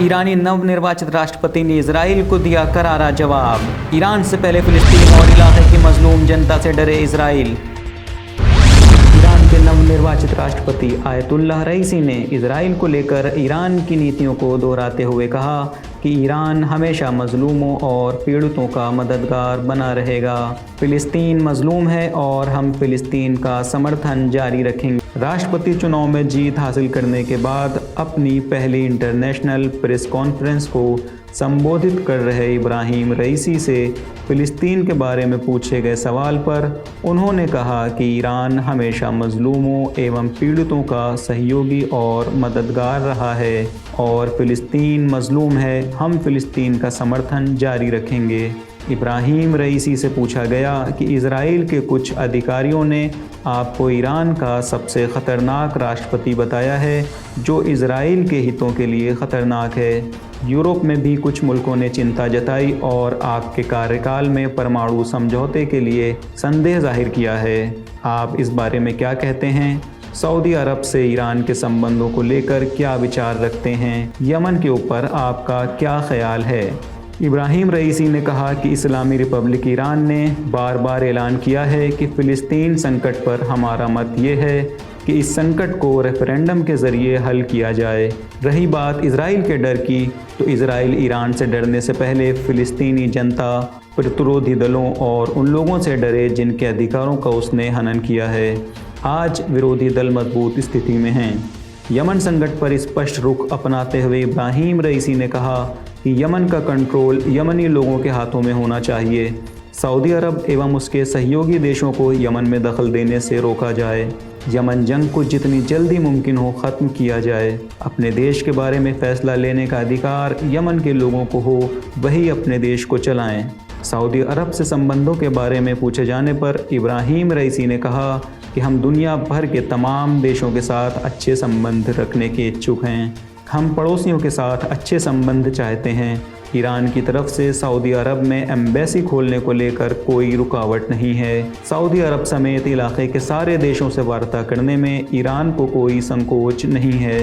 ईरानी नवनिर्वाचित राष्ट्रपति ने इजराइल को दिया करारा जवाब। ईरान से पहले फिलिस्तीन और इलाके की मजलूम जनता से डरे इजराइल। ईरान के नवनिर्वाचित राष्ट्रपति आयतुल्लाह रईसी ने इजराइल को लेकर ईरान की नीतियों को दोहराते हुए कहा कि ईरान हमेशा मजलूमों और पीड़ितों का मददगार बना रहेगा। फिलिस्तीन मजलूम है और हम फिलिस्तीन का समर्थन जारी रखेंगे। राष्ट्रपति चुनाव में जीत हासिल करने के बाद अपनी पहली इंटरनेशनल प्रेस कॉन्फ्रेंस को संबोधित कर रहे इब्राहिम रईसी से फिलिस्तीन के बारे में पूछे गए सवाल पर उन्होंने कहा कि ईरान हमेशा मजलूमों एवं पीड़ितों का सहयोगी और मददगार रहा है और फिलिस्तीन मजलूम है, हम फिलिस्तीन का समर्थन जारी रखेंगे। इब्राहिम रईसी से पूछा गया कि इजराइल के कुछ अधिकारियों ने आपको ईरान का सबसे ख़तरनाक राष्ट्रपति बताया है, जो इजराइल के हितों के लिए ख़तरनाक है। यूरोप में भी कुछ मुल्कों ने चिंता जताई और आपके कार्यकाल में परमाणु समझौते के लिए संदेह जाहिर किया है। आप इस बारे में क्या कहते हैं? सऊदी अरब से ईरान के संबंधों को लेकर क्या विचार रखते हैं? यमन के ऊपर आपका क्या ख्याल है? इब्राहिम रईसी ने कहा कि इस्लामी रिपब्लिक ईरान ने बार बार ऐलान किया है कि फ़िलिस्तीन संकट पर हमारा मत ये है कि इस संकट को रेफरेंडम के ज़रिए हल किया जाए। रही बात इजराइल के डर की, तो इजराइल ईरान से डरने से पहले फ़िलिस्तीनी जनता, प्रतिरोधी दलों और उन लोगों से डरे जिनके अधिकारों का उसने हनन किया है। आज विरोधी दल मजबूत स्थिति में हैं। यमन संकट पर स्पष्ट रुख अपनाते हुए इब्राहिम रईसी ने कहा कि यमन का कंट्रोल यमनी लोगों के हाथों में होना चाहिए। सऊदी अरब एवं उसके सहयोगी देशों को यमन में दखल देने से रोका जाए। यमन जंग को जितनी जल्दी मुमकिन हो ख़त्म किया जाए। अपने देश के बारे में फ़ैसला लेने का अधिकार यमन के लोगों को हो, वही अपने देश को चलाएं। सऊदी अरब से संबंधों के बारे में पूछे जाने पर इब्राहिम रईसी ने कहा कि हम दुनिया भर के तमाम देशों के साथ अच्छे संबंध रखने के इच्छुक हैं। हम पड़ोसियों के साथ अच्छे संबंध चाहते हैं। ईरान की तरफ से सऊदी अरब में एम्बेसी खोलने को लेकर कोई रुकावट नहीं है। सऊदी अरब समेत इलाके के सारे देशों से वार्ता करने में ईरान को कोई संकोच नहीं है।